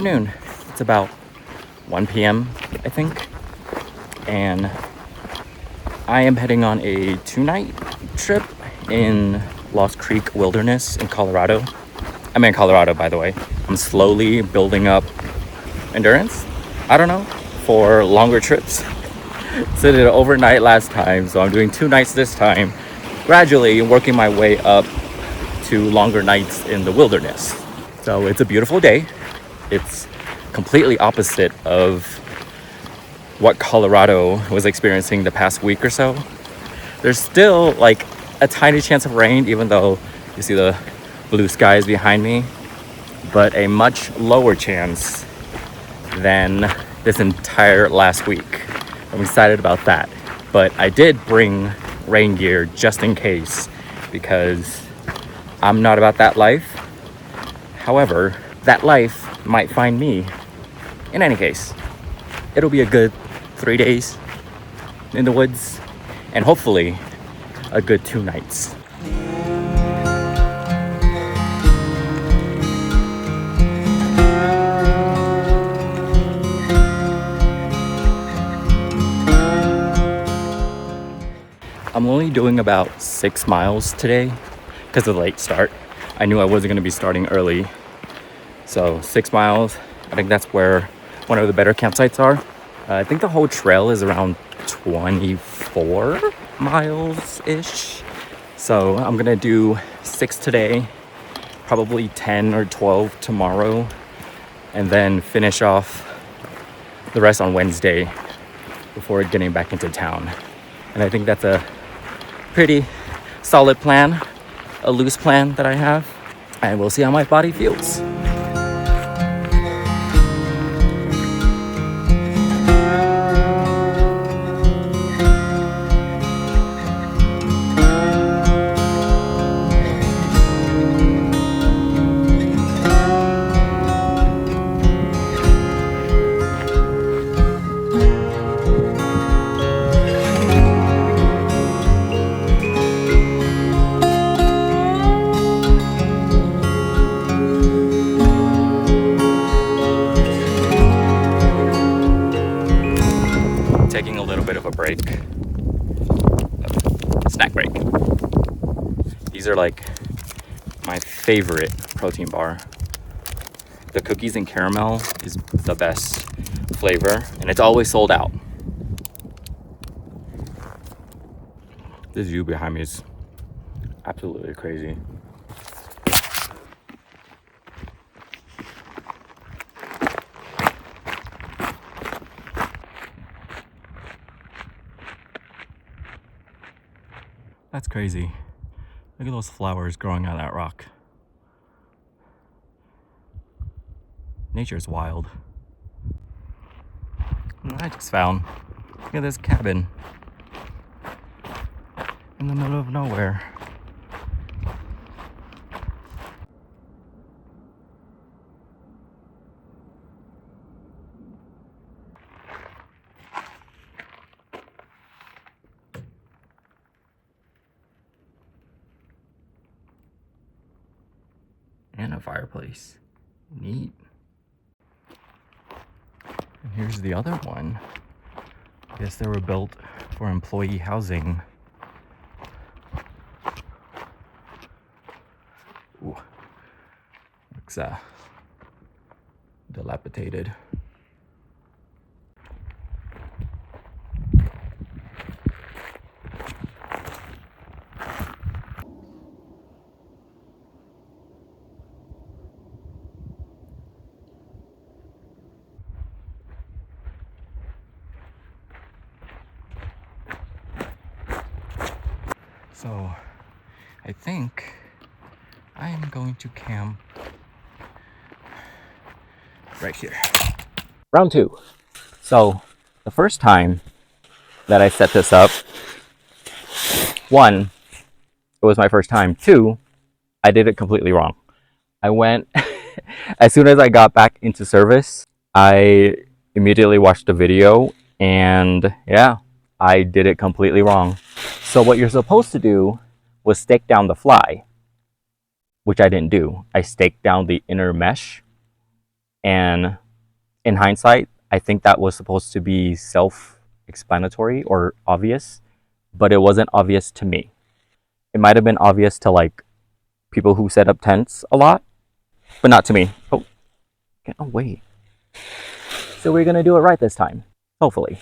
afternoon. It's about 1 p.m. I think, and I am heading on a 2-night trip in Lost Creek Wilderness in Colorado. I'm in Colorado, by the way. I'm slowly building up endurance, I don't know, for longer trips. So I did it overnight last time, so I'm doing 2 nights this time, gradually working my way up to longer nights in the wilderness. So it's a beautiful day. It's completely opposite of what Colorado was experiencing the past week or so. There's still like a tiny chance of rain, even though you see the blue skies behind me, but a much lower chance than this entire last week. I'm excited about that. But I did bring rain gear just in case, because I'm not about that life. However, that life might find me. In any case, it'll be a good 3 days in the woods, and hopefully a good 2 nights. I'm only doing about 6 miles today because of the late start. I knew I wasn't going to be starting early. So 6 miles, I think that's where one of the better campsites are. I think the whole trail is around 24 miles-ish. So I'm gonna do 6 today, probably 10 or 12 tomorrow, and then finish off the rest on Wednesday before getting back into town. And I think that's a pretty solid plan, a loose plan that I have, and we'll see how my body feels. Taking a little bit of a break, snack break. These are like my favorite protein bar. The cookies and caramel is the best flavor, and it's always sold out. This view behind me is absolutely crazy. That's crazy. Look at those flowers growing out of that rock. Nature's wild. I just found, look at this cabin in the middle of nowhere. And a fireplace. Neat. And here's the other one. I guess they were built for employee housing. Ooh. Looks dilapidated. So I think I am going to camp right here. Round 2. So the first time that I set this up, 1, it was my first time. 2, I did it completely wrong. I went, as soon as I got back into service, I immediately watched the video, and yeah, I did it completely wrong. So what you're supposed to do was stake down the fly, which I didn't do. I staked down the inner mesh, And in hindsight, I think that was supposed to be self-explanatory or obvious, but it wasn't obvious to me. It might have been obvious to like people who set up tents a lot, but not to me. Oh wait. So we're gonna do it right this time, hopefully.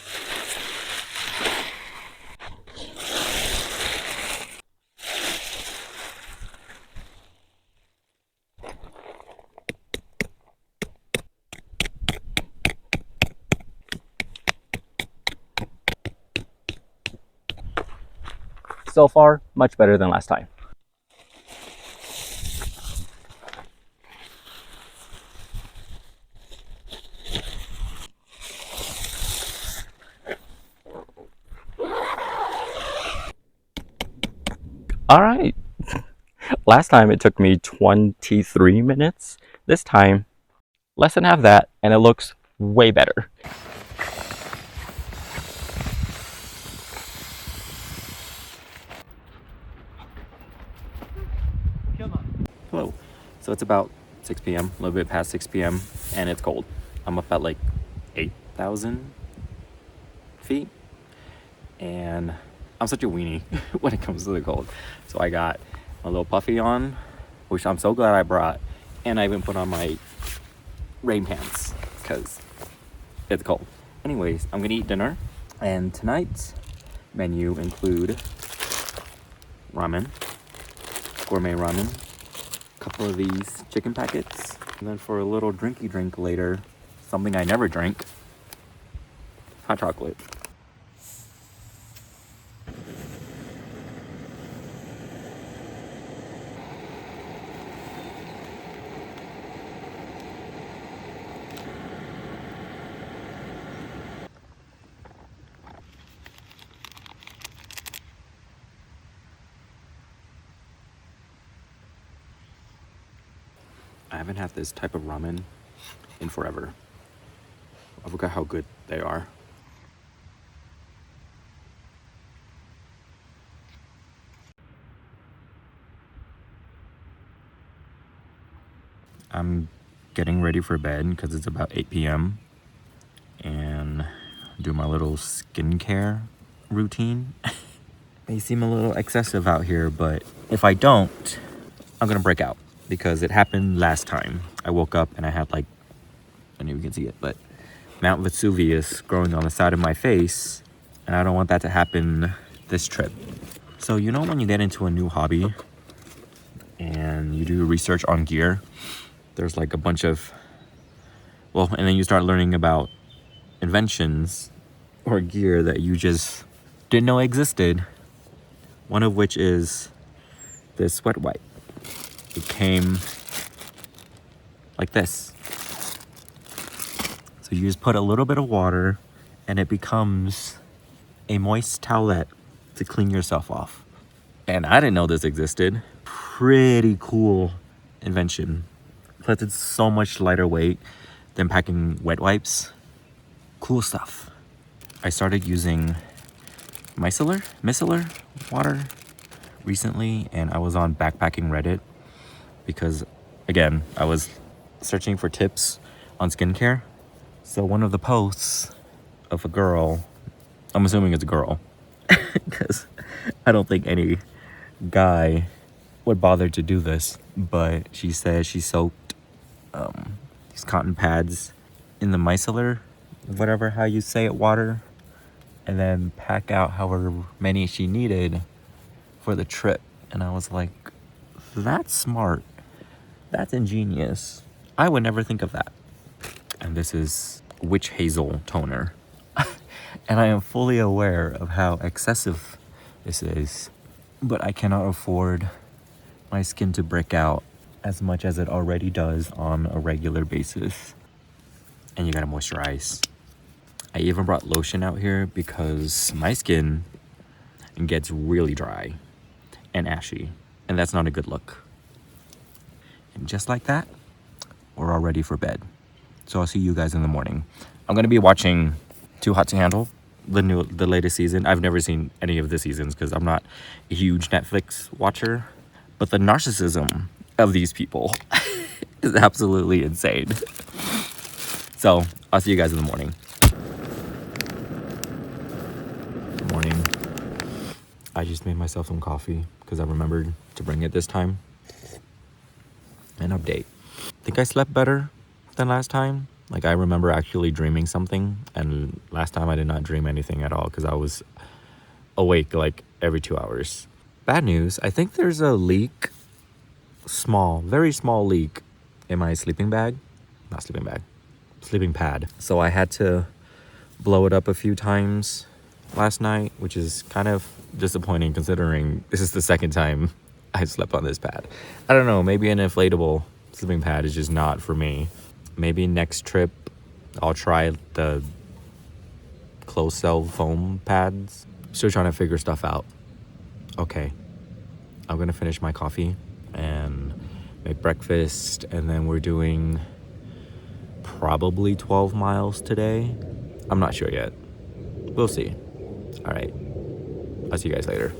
So far, much better than last time. All right. Last time it took me 23 minutes. This time, less than half that, and it looks way better. Hello. So it's about 6 p.m., a little bit past 6 p.m., and it's cold. I'm up at like 8,000 feet, and I'm such a weenie when it comes to the cold. So I got a little puffy on, which I'm so glad I brought, and I even put on my rain pants because it's cold. Anyways, I'm gonna eat dinner, and tonight's menu include ramen, gourmet ramen, a couple of these chicken packets, and then for a little drinky drink later, something I never drank, hot chocolate. I haven't had this type of ramen in forever. I forgot how good they are. I'm getting ready for bed because it's about 8 p.m. and do my little skincare routine. May seem a little excessive out here, but if I don't, I'm gonna break out because it happened last time. I woke up and I had like, I don't know if you can see it, but Mount Vesuvius growing on the side of my face, and I don't want that to happen this trip. So you know when you get into a new hobby and you do research on gear, there's like a bunch of, well, and then you start learning about inventions or gear that you just didn't know existed. One of which is this wet wipe. It came like this. So you just put a little bit of water and it becomes a moist towelette to clean yourself off. And I didn't know this existed. Pretty cool invention. Plus it's so much lighter weight than packing wet wipes. Cool stuff. I started using micellar water recently, and I was on backpacking Reddit because, again, I was searching for tips on skincare. So one of the posts of a girl, I'm assuming it's a girl, because I don't think any guy would bother to do this, but she says she soaked these cotton pads in the micellar, whatever how you say it, water, and then pack out however many she needed for the trip. And I was like, that's smart. That's ingenious. I would never think of that. And this is Witch Hazel toner. And I am fully aware of how excessive this is, but I cannot afford my skin to break out as much as it already does on a regular basis. And you gotta moisturize. I even brought lotion out here because my skin gets really dry and ashy, and that's not a good look. And just like that, we're all ready for bed. So I'll see you guys in the morning. I'm gonna be watching Too Hot to Handle, the latest season. I've never seen any of the seasons because I'm not a huge Netflix watcher, but the narcissism of these people is absolutely insane. So I'll see you guys in the morning. Morning. I just made myself some coffee because I remembered to bring it this time. An update. I think I slept better than last time. Like, I remember actually dreaming something, and last time I did not dream anything at all because I was awake like every 2 hours. Bad news, I think there's a leak, small, very small leak in my sleeping pad. So I had to blow it up a few times last night, which is kind of disappointing considering this is the second time I slept on this pad. I don't know, maybe an inflatable sleeping pad is just not for me. Maybe next trip I'll try the closed cell foam pads. Still trying to figure stuff out. Okay, I'm gonna finish my coffee and make breakfast, and then we're doing probably 12 miles today. I'm not sure yet. We'll see. All right, I'll see you guys later.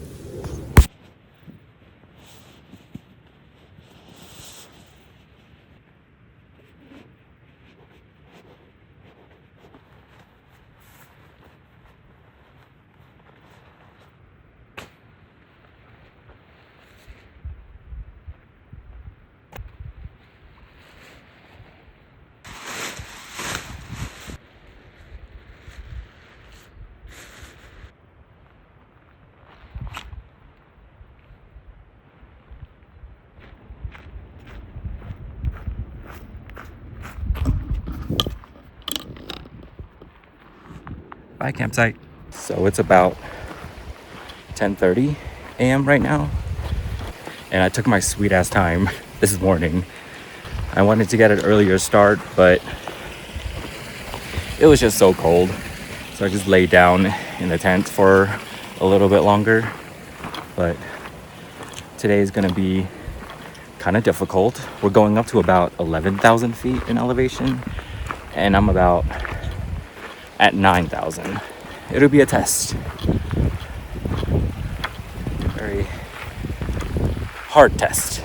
Bye, campsite. So it's about 10:30 a.m. right now, and I took my sweet ass time this morning. I wanted to get an earlier start, but it was just so cold, so I just laid down in the tent for a little bit longer. But today is gonna be kind of difficult. We're going up to about 11,000 feet in elevation, and I'm about at 9,000. It'll be a test. Very hard test.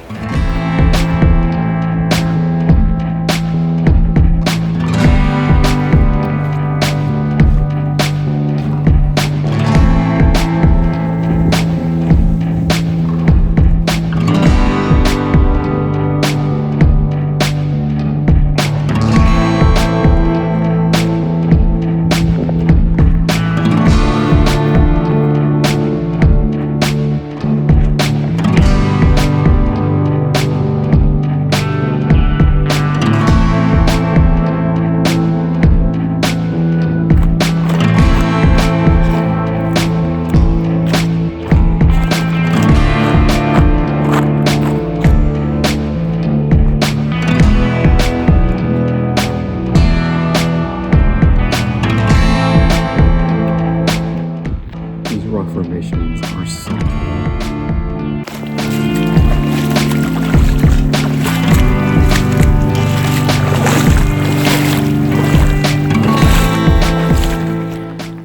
Rock formations are so cool.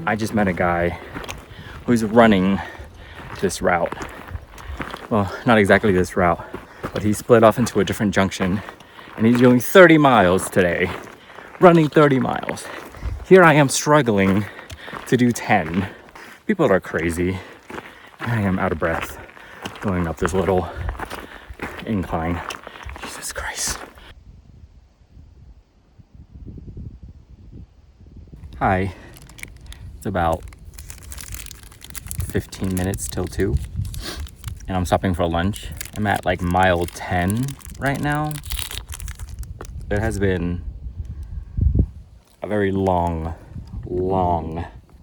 I just met a guy who's running this route. Well, not exactly this route, but he split off into a different junction, and he's doing 30 miles today. Running 30 miles. Here I am struggling to do 10. People are crazy. I am out of breath going up this little incline. Jesus Christ. Hi. It's about 15 minutes till 2, and I'm stopping for lunch. I'm at like mile 10 right now. It has been a very long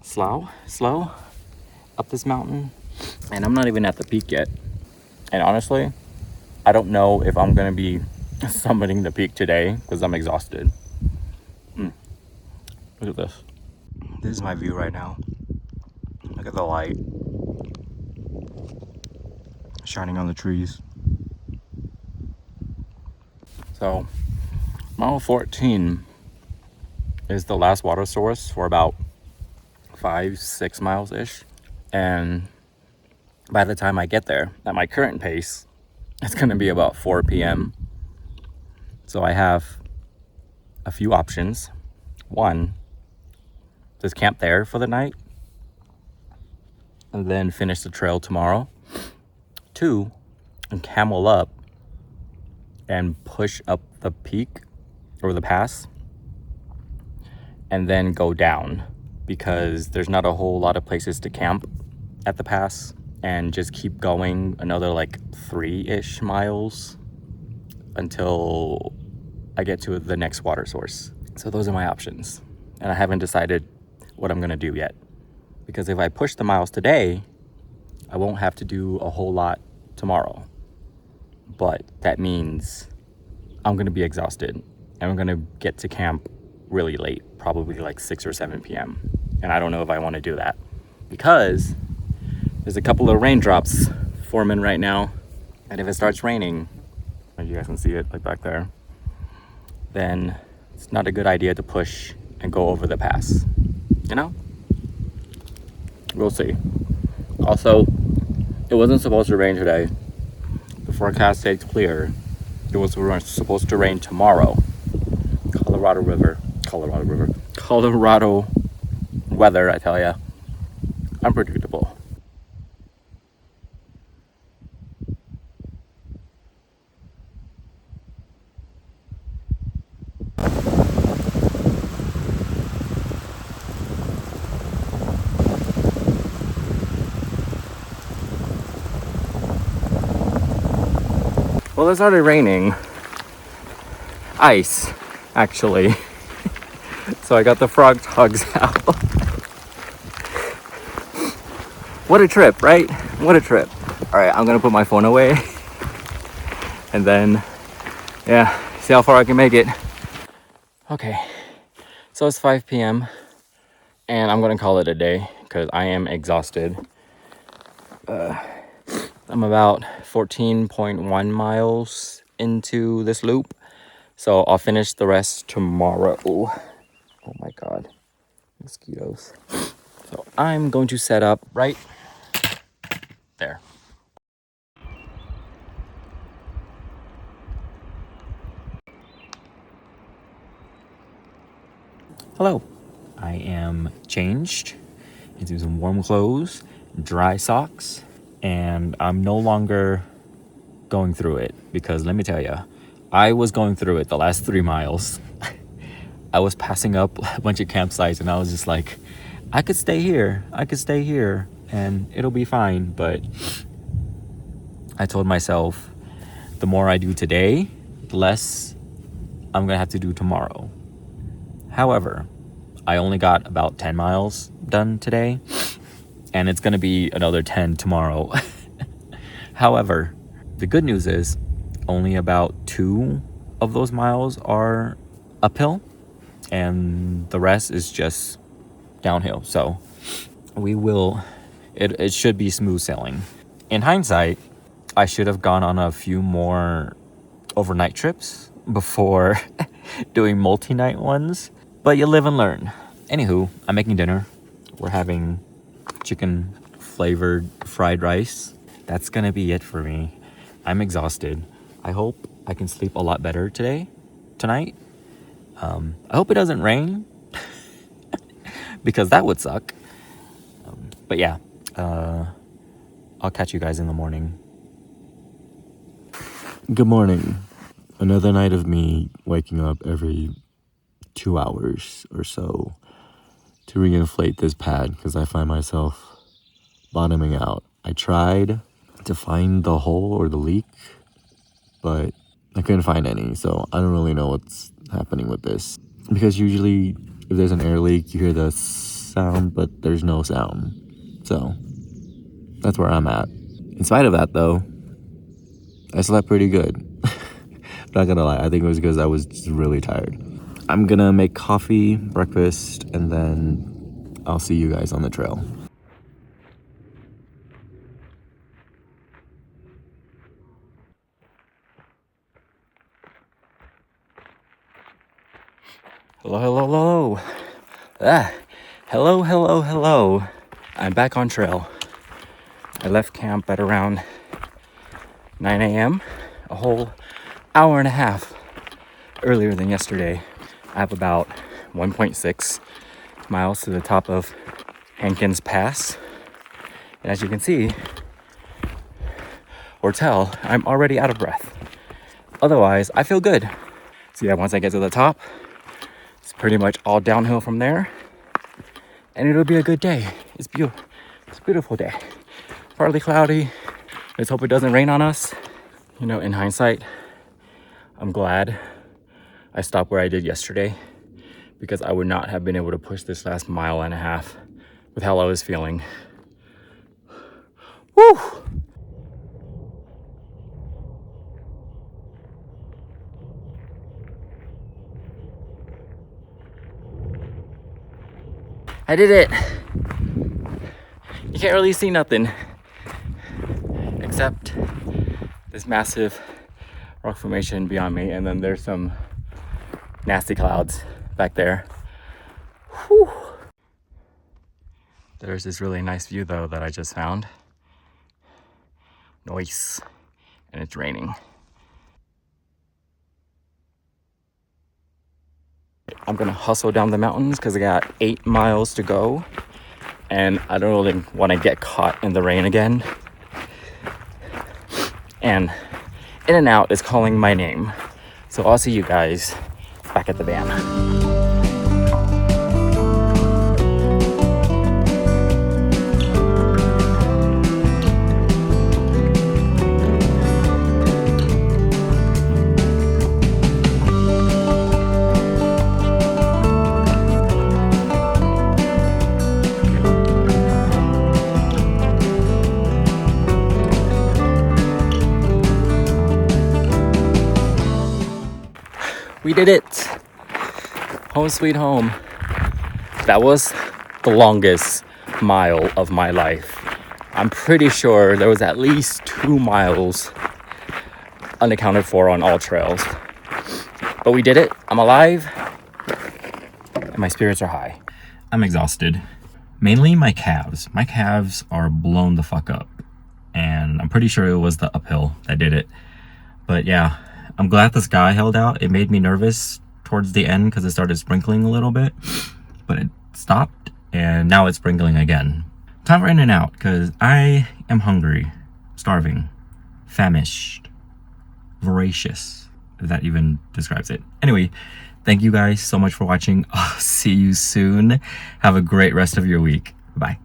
slow up this mountain, and I'm not even at the peak yet. And honestly, I don't know if I'm gonna be summiting the peak today because I'm exhausted. Look at this. This is my view right now. Look at the light shining on the trees. So mile 14 is the last water source for about 5-6 miles ish, and by the time I get there at my current pace, it's going to be about 4 p.m. So I have a few options. One, just camp there for the night and then finish the trail tomorrow. Two, and camel up and push up the peak or the pass and then go down, because there's not a whole lot of places to camp at the pass, and just keep going another like 3-ish miles until I get to the next water source. So those are my options, and I haven't decided what I'm gonna do yet, because if I push the miles today, I won't have to do a whole lot tomorrow, but that means I'm gonna be exhausted and I'm gonna get to camp really late, probably like 6 or 7 p.m. And I don't know if I want to do that, because there's a couple of raindrops forming right now, and if it starts raining, you guys can see it like back there, then it's not a good idea to push and go over the pass, you know? We'll see. Also, it wasn't supposed to rain today. The forecast stayed clear. It was supposed to rain tomorrow. Colorado weather, I tell ya, unpredictable. Well, it started raining. Ice, actually. So I got the frog hugs out. What a trip, right? What a trip. All right, I'm gonna put my phone away and then, yeah, see how far I can make it. Okay, so it's 5 p.m. and I'm gonna call it a day because I am exhausted. I'm about 14.1 miles into this loop, so I'll finish the rest tomorrow. Oh my God, mosquitoes. So I'm going to set up right there. Hello. I am changed into some warm clothes, dry socks, and I'm no longer going through it, because let me tell you, I was going through it the last 3 miles. I was passing up a bunch of campsites and I was just like, I could stay here, and it'll be fine. But I told myself, the more I do today, the less I'm gonna have to do tomorrow. However, I only got about 10 miles done today, and it's gonna be another 10 tomorrow. However, the good news is only about 2 of those miles are uphill, and the rest is just downhill. So it should be smooth sailing. In hindsight, I should have gone on a few more overnight trips before doing multi-night ones, but you live and learn. Anywho, I'm making dinner. We're having chicken flavored fried rice. That's gonna be it for me. I'm exhausted. I hope I can sleep a lot better tonight. I hope it doesn't rain because that would suck. But yeah, I'll catch you guys in the morning. Good morning. Another night of me waking up every 2 hours or so to reinflate this pad, because I find myself bottoming out. I tried to find the hole or the leak, but I couldn't find any, so I don't really know what's happening with this. Because usually if there's an air leak, you hear the sound, but there's no sound. So that's where I'm at. In spite of that though, I slept pretty good. Not gonna lie, I think it was because I was just really tired. I'm gonna make coffee, breakfast, and then I'll see you guys on the trail. Hello. Hello. I'm back on trail. I left camp at around 9 a.m. a whole hour and a half earlier than yesterday. I have about 1.6 miles to the top of Hankins Pass. And as you can see, or tell, I'm already out of breath. Otherwise, I feel good. So yeah, once I get to the top, it's pretty much all downhill from there. And it'll be a good day. It's beautiful. It's a beautiful day. Partly cloudy. Let's hope it doesn't rain on us. You know, in hindsight, I'm glad I stopped where I did yesterday, because I would not have been able to push this last mile and a half with how I was feeling. Woo! I did it. You can't really see nothing except this massive rock formation beyond me, and then there's some nasty clouds back there. Whew. There's this really nice view though that I just found. Nice. And it's raining. I'm gonna hustle down the mountains because I got 8 miles to go, and I don't really want to get caught in the rain again. And In-N-Out is calling my name, so I'll see you guys back at the van. We did it! Home sweet home. That was the longest mile of my life. I'm pretty sure there was at least 2 miles unaccounted for on all trails. But we did it. I'm alive. And my spirits are high. I'm exhausted. Mainly my calves. My calves are blown the fuck up. And I'm pretty sure it was the uphill that did it. But yeah. I'm glad the sky held out. It made me nervous towards the end because it started sprinkling a little bit, but it stopped and now it's sprinkling again. Time for In-N-Out because I am hungry, starving, famished, voracious, if that even describes it. Anyway, thank you guys so much for watching. I'll see you soon. Have a great rest of your week. Bye.